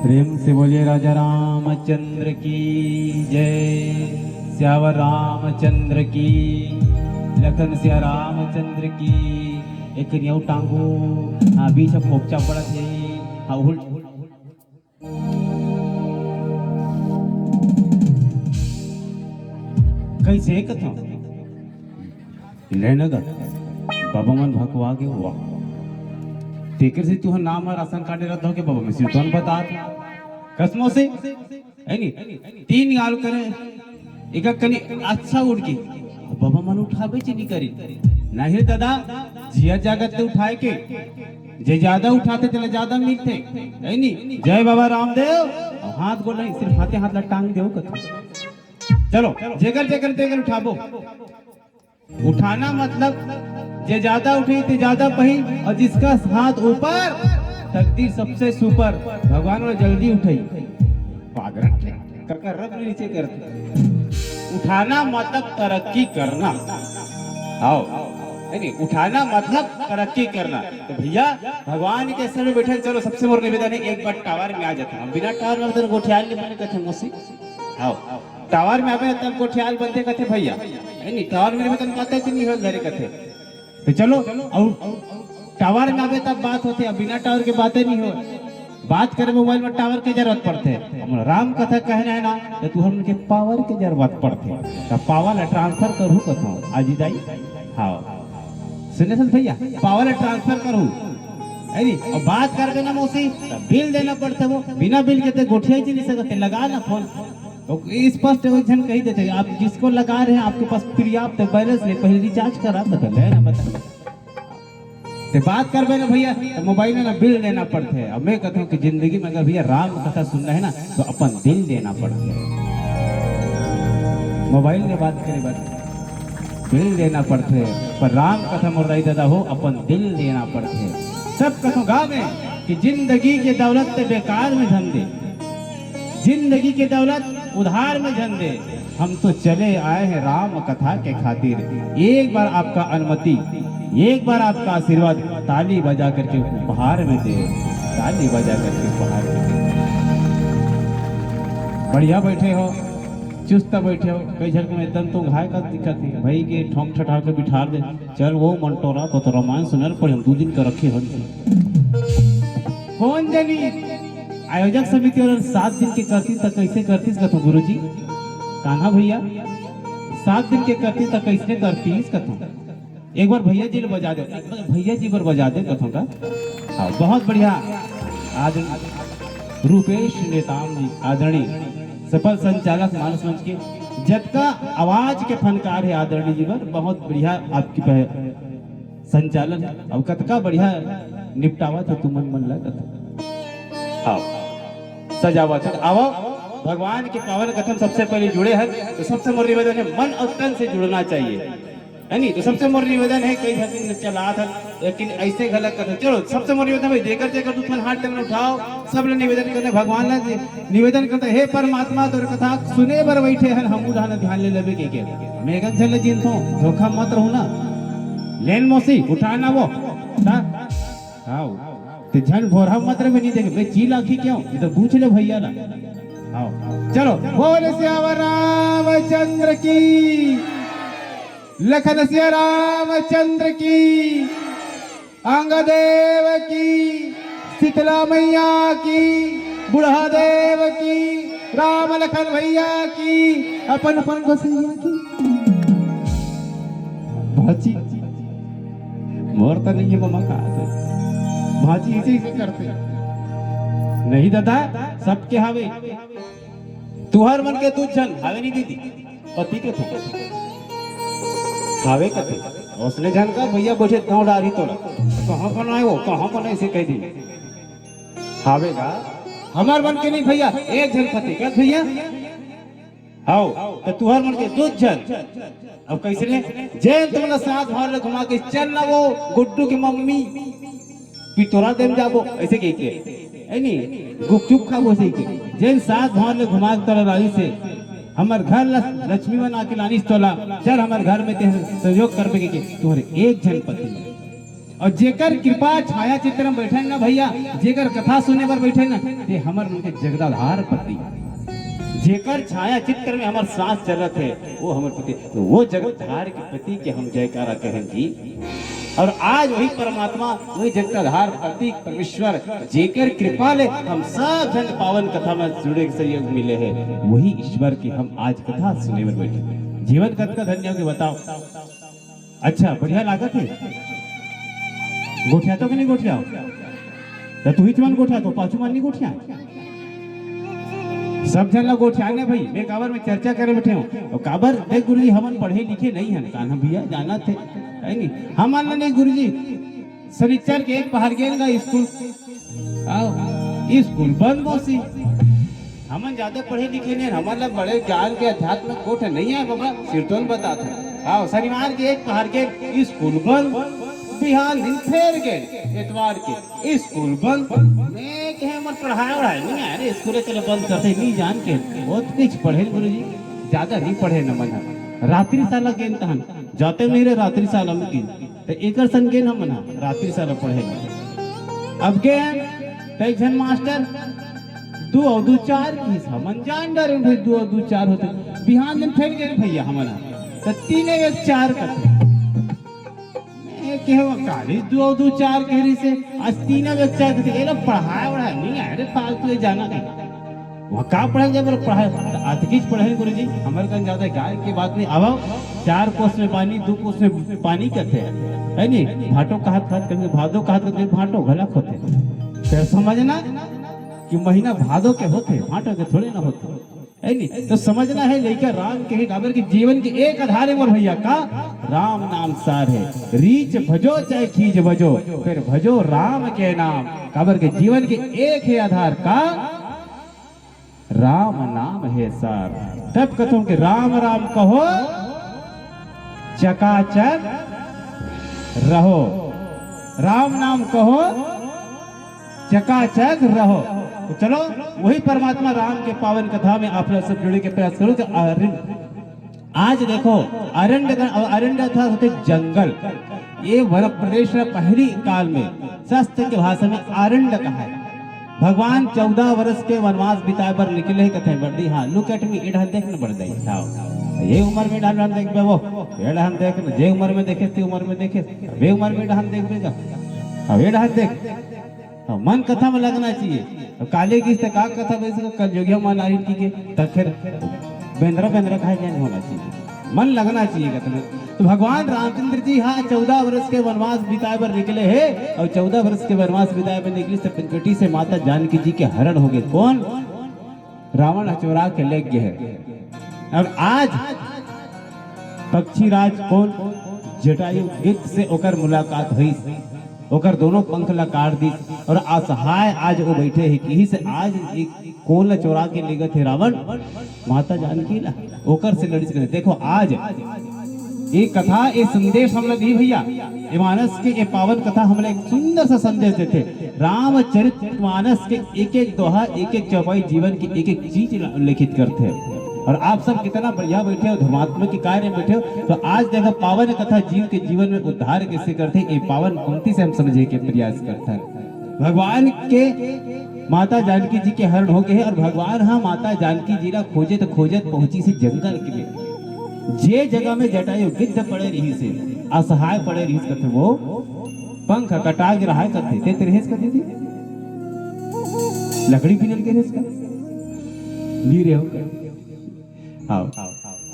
प्रेम से बोलिए राजा रामचंद्र की जय। श्यावर रामचंद्र की, लखन सिया रामचंद्र की। एक न्यू टांगू बीच फोपचा पड़ा थे उल्ट कैसे कथा लेने का बाबा मन भगवा के हुआ तेकर से तू नाम राशन कार्ड रद्द हो के बाबा में सिर्फ बता कसमों से है नी 3 गाल करे एक कनी अच्छा उड़ के बाबा मन उठावे ची नहीं करी नहीं दादा जिया जागत ते उठाए के जे ज्यादा उठाते तेले ज्यादा मिलते है नी। जय बाबा रामदेव हाथ गोल नहीं सिर्फ हाथे हाथ ला टांग देओ कथा चलो जेकर जेकर तेकर उठाबो। उठाना मतलब जे ज्यादा उठी ते ज्यादा पही और जिसका हाथ ऊपर तकदीर सबसे सुपर भगवान वो जल्दी उठाई पागल ककर रब नीचे करते। उठाना मतलब तरक्की करना आओ नहीं उठाना मतलब तरक्की करना। तो भैया भगवान के सर में बैठे चलो सबसे मोर निवेदन है एक बार टावर में आ जाता हम बिना टावर में तो गोठियाल नहीं बने कथे मोसी आओ टावर में आवे तब गोठियाल बनते कथे भैया है नहीं टावर में निवेदन कहते कि नहीं हो धरे कथे तो चलो और टावर में आवे तब बात होती है बिना टावर के बातें नहीं हो बात करे मोबाइल में टावर की जरूरत पड़ते है। राम कथा कहना है ना तो तू हम के पावर की जरूरत पड़ते तो पावर ट्रांसफर करूँ कथा आज दाई हाँ सुने सन भैया पावर ट्रांसफर करूँ अरे और बात करके ना मौसी बिल देना पड़ता वो बिना बिल के गोठिया ही नहीं सकते लगा ना फोन तो स्पष्ट जन कही देते आप जिसको लगा रहे हैं आपके पास पर्याप्त बैलेंस है पहले रिचार्ज करा बता ना बता ते बात करबे ना भैया तो मोबाइल में ना बिल देना पड़ता है। अब मैं कहता हूँ कि जिंदगी में अगर भैया राम कथा सुनना है ना तो अपन दिल देना पड़ता है। मोबाइल में बात करे बात बिल देना पड़ता है पर राम कथा मुर्दाई दादा हो अपन दिल देना पड़ता है। सब कथों गाँव में कि जिंदगी के दौलत ते बेकार में धन दे जिंदगी की दौलत उधार में धन दे हम तो चले आए हैं राम कथा के खातिर। एक बार आपका अनुमति एक बार आपका आशीर्वाद ताली बजा करके उपहार में दे ताली बजा करके उपहार में दे। बढ़िया बैठे हो चुस्त बैठे हो कई झलक में एकदम तो घाय का दिक्कत है भाई के ठोंक ठठा के बिठा दे चल वो मंटोरा तो रामायण सुनल पड़े हम 2 दिन का रखे हम कौन जानी आयोजक समिति और 7 दिन के करती तक कैसे करती कथो गुरुजी कान्हा भैया 7 दिन के करती तक कैसे करती कथो एक बार भैया जी ने बजा दो भैया जी पर बजा दे कथों का हाँ बहुत बढ़िया। आज रूपेश नेताम जी आदरणीय सफल संचालक मानस मंच के जब का आवाज के फनकार है आदरणीय जी पर बहुत बढ़िया आपकी संचालन अब कतका बढ़िया निपटावा था तुम मन लगा हाँ सजावट आओ भगवान के पावन कथन सबसे पहले जुड़े हैं तो सबसे मोर निवेदन है मन और तन से जुड़ना चाहिए है नहीं। तो सबसे मोर निवेदन है कई दिन चला था लेकिन ऐसे गलत कथन चलो सबसे मोर निवेदन भाई देकर देकर तुम हाथ में उठाओ सब लोग निवेदन करते भगवान ने निवेदन करते हे परमात्मा तोर कथा सुने बर बैठे हैं हम उधार ध्यान ले लेबे के मेघन चले जिन तो धोखा मत रहू ना लेन मौसी उठाना वो हाँ तो झन भोरा मात्र में नहीं देखे मैं ची लाखी क्यों ये तो पूछ ले भैया ना आओ चलो बोले श्यावर रामचंद्र की लखन सिया रामचंद्र की अंगदेव की शीतला मैया की बुढ़ा देव की राम लखन भैया की अपन अपन गोसैया की भाची मोर तो नहीं है मम्मा का भाजी इसी से करते नहीं दादा सबके हावे तुहर मन के तू जन हावे नहीं दीदी पति के थोड़ा हावे कथे उसने जन का भैया बैठे गाँव डारी तोड़ा कहाँ पर आए वो कहाँ पर ऐसे कह दी हावेगा हमार मन के नहीं भैया एक जन पति क्या भैया आओ तो तुहर मन के 2 जन अब कैसे ले जैन तुमने साथ भार घुमा के चल ना वो गुड्डू की मम्मी पिटोरा देम जाबो ऐसे कह के है नहीं गुपचुप खा वो सही के जैन साथ भार घुमा के तोड़ा रानी से हमार घर लक्ष्मी बना के लानी तोला चल हमार घर में सहयोग करबे के तुम्हारे एक जन पति और जेकर कृपा छाया चित्र में बैठे ना भैया, जेकर कथा सुने पर बैठे ना, ये हमर मन के जगदाधार पति, जेकर छाया चित्र में हमार सांस चलत है वो हमर पति, तो वो जगतधार के पति के हम जयकारा कहें जी। और आज वही परमात्मा, वही जगतधार पति परमेश्वर, जेकर कृपा ले हम सब जन पावन कथा में जुड़े के सहयोग मिले हैं, वही ईश्वर की हम आज कथा सुने में बैठे। जीवन कत का धन्य के बताओ। अच्छा बढ़िया लागत है, गोठिया तो कि नहीं गोठिया, तो तू ही मन गोठिया तो पाछू मन नहीं गोठिया, सब जन लोग गोठियाने भाई। मैं काबर में चर्चा करे बैठे हूँ, और काबर देख गुरुजी हमन पढ़े लिखे नहीं है, कान्हा भैया जाना थे है नहीं, हम मान नहीं गुरुजी शनिचर के एक बाहर गेल का स्कूल, आओ स्कूल बंद मौसी, हमन ज्यादा पढ़े लिखे नहीं, हमारे बड़े ज्ञान के अध्यात्म कोठ नहीं है बाबा, कीर्तन बताते आओ शनिवार के एक बाहर गेल स्कूल बंद, बिहान दिन फेर गए एतवार के स्कूल बंद, मैं कहे मन पढ़ाई नहीं है, अरे स्कूल चलो बंद करते नहीं जान के बहुत कुछ पढ़े गुरुजी, ज्यादा नहीं पढ़े न मना, रात्रि साला गेन तहन जाते मेरे रात्रि साला में गेन, तो एकर सन गेन हम मना रात्रि साला पढ़े। अब के तई जन मास्टर 2 और 2 4 की हमन जान डरे भाई 2 और 2 4 होते, बिहान दिन फेर गए भैया हमारा, तो 3 1 4 करते के हो काली 2 और 2 4 कह रही से आज 3 और 4 कहते, ये लोग पढ़ाया नहीं है, अरे फालतू जाना नहीं वहाँ का पढ़े जब पढ़ाई अतकीच पढ़े गुरुजी, हमारे कन ज्यादा गाय की बात नहीं। अब 4 कोस में पानी 2 कोस में पानी कहते हैं है नहीं, भाटो का हाथ करके भादो का हाथ करके भाटो गलत होते, फिर समझना कि महीना भादो के होते भाटो के थोड़े ना होते है नहीं, तो समझना है लेकर राम के काबर की जीवन के एक आधार है मोर भैया का राम नाम सार है, रीच भजो चाहे खींच भजो, फिर भजो राम के नाम, काबर के जीवन के एक है आधार का राम नाम है सार। तब कथों के राम राम कहो चकाचक रहो, राम नाम कहो चकाचक रहो। तो चलो वही परमात्मा राम के पावन कथा में आप लोग सब जुड़े के प्रयास करो कि आज देखो अरण्य था जंगल, ये वन प्रदेश पहली काल में शास्त्र की भाषा में अरण्य कहा है। भगवान 14 वर्ष के वनवास बिताए पर निकले ही कथे बड़ी, हाँ लुक एट मी, इधर देख न बढ़ गई, ये उम्र में डाल देख बे वो एड़ा हम देख न, जे उम्र में देखे ती उम्र में देखे, वे उम्र में डाल देख बेगा, अब एड़ा देख मन कथा में लगना चाहिए। काले की का कथा वैसे कल जोगिया मान नारियल की के तब फिर बेंद्रा कहा जाने होना चाहिए, मन लगना चाहिए कथा में। तो भगवान रामचंद्र जी हाँ 14 वर्ष के वनवास बिताए पर निकले हैं, और 14 वर्ष के वनवास बिताए पर निकले से पंचवटी से माता जानकी जी के हरण हो गए, कौन रावण चोरा के ले गए है। अब आज पक्षी राज कौन जटायु गिद्ध से ओकर मुलाकात हुई, ओकर दोनों पंख ला काट दी, और असहाय आज वो बैठे है कि से आज एक कौन चोरा के ले गए थे रावण माता जानकी ला, ओकर से लड़ी से देखो आज एक कथा एक संदेश हमने दी भैया, ये मानस के ये पावन कथा हमने एक सुंदर सा संदेश देते, रामचरित मानस के एक एक दोहा एक एक चौपाई जीवन की एक एक चीज उल्लेखित करते हैं। और आप सब कितना बढ़िया बैठे हो, धर्मात्मा के कार्य में बैठे हो, तो आज देखो पावन कथा जीव के जीवन में उद्धार कैसे करते, ये पावन पंक्ति से हम समझे के प्रयास करता है। भगवान के माता जानकी जी के हरण हो गए हैं, और भगवान हाँ माता जानकी जी ला खोजे तो खोजत पहुंची से जंगल के में, जे जगह में जटायु गिद्ध पड़े रही से असहाय पड़े रही कथे, वो पंख कटा के रहा करते ते तेरे कथे थी लकड़ी पिनल के रेस का वीर हो आओ।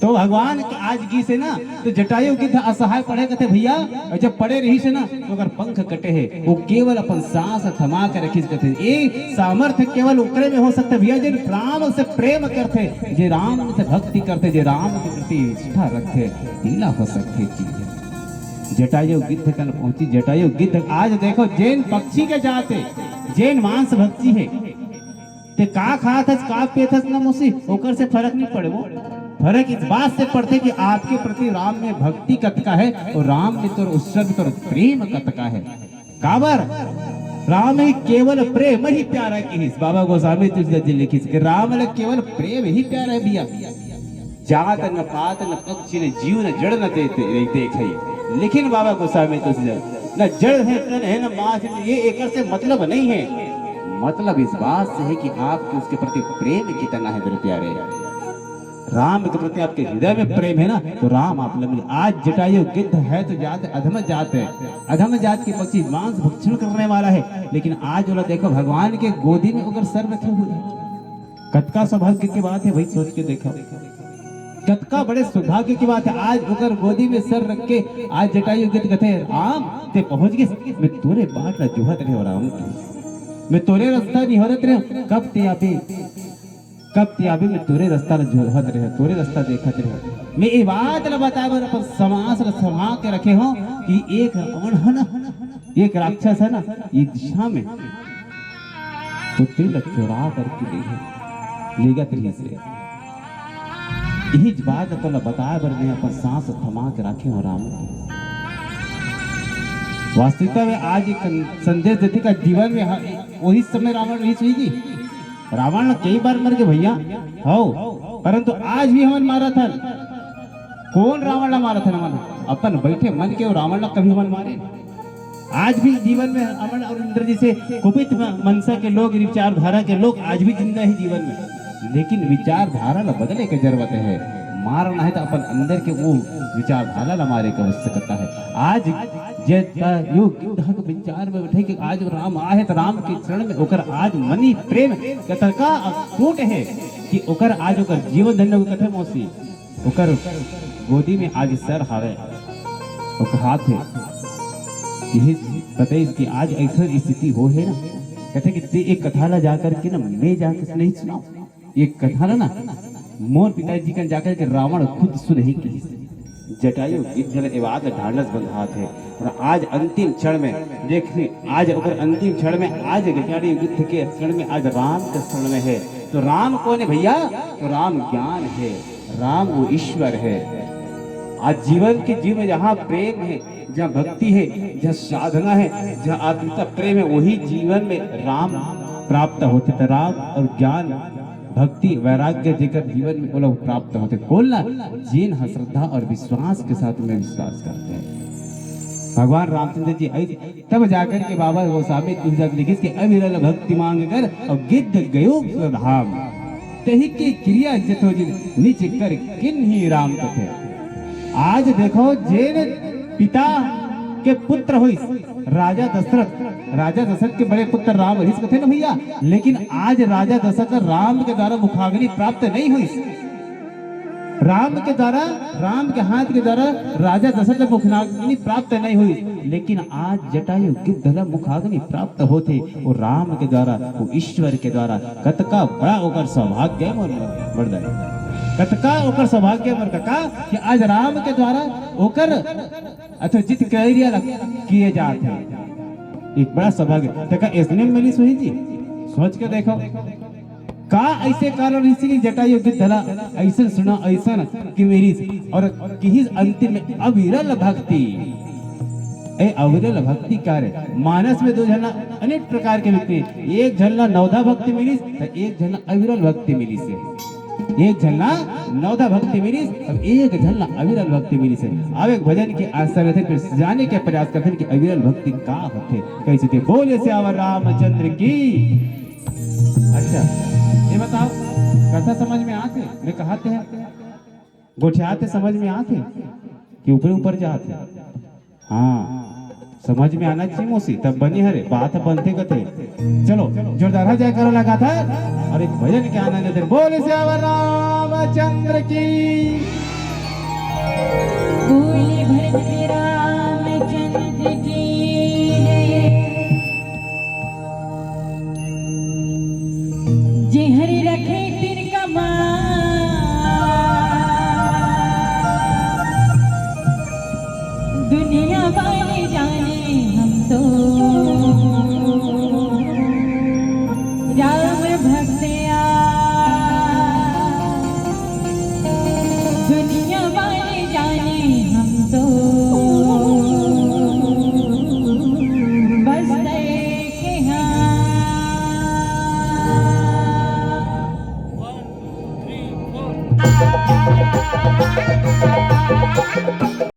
तो भगवान आज की से ना तो जटायु गिद्ध असहाय पड़े कथे भैया, और जब पड़े रही से ना तो अगर पंख कटे है वो केवल अपन सांस थमा के रखी कथे, ये सामर्थ्य केवल उकरे में हो सकता भैया जे राम से प्रेम करते, जे राम से भक्ति करते, जे राम के प्रति निष्ठा रखते, तीला हो सकते चीज। जटायु गिद्ध कल पहुंची, जटायु गिद्ध आज देखो जैन पक्षी के जाते, जैन मांस भक्षी है, ते का खात है का पेत है ना मुसी, ओकर से फर्क नहीं पड़े, वो फर्क इस बात से पड़ते कि आपके प्रति राम में भक्ति कतका है, और राम में तो उत्सर्ग तो प्रेम कतका है। काबर राम ही केवल प्रेम ही प्यारा की, बाबा गोस्वामी तुलसीदास जी लिखी कि राम ले केवल प्रेम ही प्यारा है भैया, जात न पात न पक्षी न जीव न जड़ न देते, लेकिन बाबा गोस्वामी तुलसीदास न जड़ है, तन है, न मास है। ये एक से मतलब नहीं है, मतलब इस बात से है कि आपके उसके प्रति प्रेम कितना है मेरे प्यारे। राम के प्रति आपके हृदय में प्रेम है ना, तो राम आप लगे। आज जटायु गिद्ध है तो जात अधम जात है, अधम जात के पक्षी मांस भक्षण करने वाला है, लेकिन आज वाला देखो भगवान के गोदी में अगर सर रखे हुए हैं। कतका सौभाग्य की बात है भाई, सोच के देखो, कतका बड़े सौभाग्य की बात है। आज उकर गोदी में सर रख के आज जटायु गिद्ध कहते हैं राम ते पहुंच गए, मैं तोरे बाट ला जोहत रहे हो राम, मैं तोरे रास्ता नहीं होरत रहे, कब ते आबे मैं तोरे रास्ता ला जोहत रहे, तोरे रास्ता देखत रहे। मैं ये बात ला बताए पर समास ला समा के रखे हो कि एक रावण है ना, एक राक्षस है ना, ये दिशा में कुत्ते ला चुरा करके लेगा रही से। यही बात तो बताया बर मैं अपन सांस थमा के रखे हो राम। वास्तविकता में आज एक संदेश देते का जीवन में वही समय रावण नहीं सुई। रावण कई बार मर गए भैया हो, परंतु आज भी हमन मारा था। कौन रावण मारा था? हमन अपन बैठे मन के रावण कभी हमन मारे। आज भी जीवन में अमन और इंद्र जी से कुपित मनसा के लोग, विचारधारा के लोग आज भी जिंदा है जीवन में, लेकिन विचारधारा ला बदले की जरूरत है। मारना है तो अपन अंदर के वो विचारधारा ला मारे की आवश्यकता है। आज विचार में बैठे कि आज राम आए तो राम के चरण में ओकर आज मनी प्रेम कतका टूट है कि ओकर आज ओकर जीवन धन्य को कथे मौसी ओकर गोदी में आज सर हारे ओकर हाथ है। यही पता कि आज ऐसा स्थिति हो है ना, कहते कि एक कथा ला जाकर के ना मैं जाकर नहीं सुनाऊं, एक कथा ना मोर पिताजी का जाकर के रावण खुद सुनही की जटायु गिद्ध एवाद ढांढस बंधा थे। और आज अंतिम क्षण में देखिए, आज अगर अंतिम क्षण में आज जटायु गिद्ध के क्षण में आज राम के क्षण में है। तो राम कौन है भैया? तो राम ज्ञान है, राम वो ईश्वर है। आज जीवन के जीव में जहाँ प्रेम है, जहाँ भक्ति है, जहाँ साधना है, जहाँ आत्मिकता प्रेम है, वही जीवन में राम प्राप्त होते थे। राम और ज्ञान भक्ति वैराग्य जेकर जीवन में वो लोग प्राप्त होते। बोलना जिन श्रद्धा और विश्वास के साथ में विश्वास करते हैं। भगवान रामचंद्र जी तब जाकर के बाबा गोस्वामी तुलसीदास लिखिस के अविरल भक्ति मांग कर और गिद्ध गयो धाम, तही की क्रिया जतो जिन नीच कर किन्हीं राम कथे। आज देखो जेन पिता के पुत्र हुई राजा दशरथ के बड़े पुत्र राम हरीश कथे ना भैया, लेकिन आज राजा दशरथ राम के द्वारा मुखाग्नि प्राप्त नहीं हुई। राम के द्वारा, राम के हाथ के द्वारा राजा दशरथ मुखाग्नि प्राप्त नहीं हुई, लेकिन आज जटायु गिद्ध मुखाग्नि प्राप्त होते वो राम के द्वारा, वो ईश्वर के द्वारा। कतका बड़ा ओकर सौभाग्य वरदान, कतका ओकर सौभाग्य मोर कका कि आज राम के द्वारा ओकर अच्छा जित क्रिया किए जाते हैं। एक बड़ा सौभाग्य देखा इसने मिली सुही जी, सोच के देखो का ऐसे कारण इसी जटायु गिद्ध ऐसा सुना ऐसा कि मेरी और कि अंतिम में अविरल भक्ति, अविरल भक्ति कार्य मानस में दो झलना अनेक प्रकार के व्यक्ति, एक झलना नवधा भक्ति मिली तो एक झलना अविरल भक्ति मिली से, एक झलना नवधा भक्ति मिली अब एक झलना अविरल भक्ति मिली से। अब एक भजन के आश्रय थे, फिर जाने के प्रयास करते कि अविरल भक्ति का होते कैसे थे। बोले श्यावर रामचंद्र की। अच्छा ये बताओ कथा समझ में आते मैं कहते हैं गोठियाते समझ में आते कि ऊपर ऊपर जाते? हाँ समझ में आना चाहिए मौसी, तब बनी हरे बात बनते कथे। चलो जोरदार जय करो लगा था और एक भजन के आनंद थे। बोले श्यावर रामचंद्र की। बोले भरत रामचंद्र की। जे हरि रखे तिनका दुनिया वाले जाने हम तो राम भक्तिया, दुनिया वाले जाने हम तो बस के हाँ। 1 2 3 4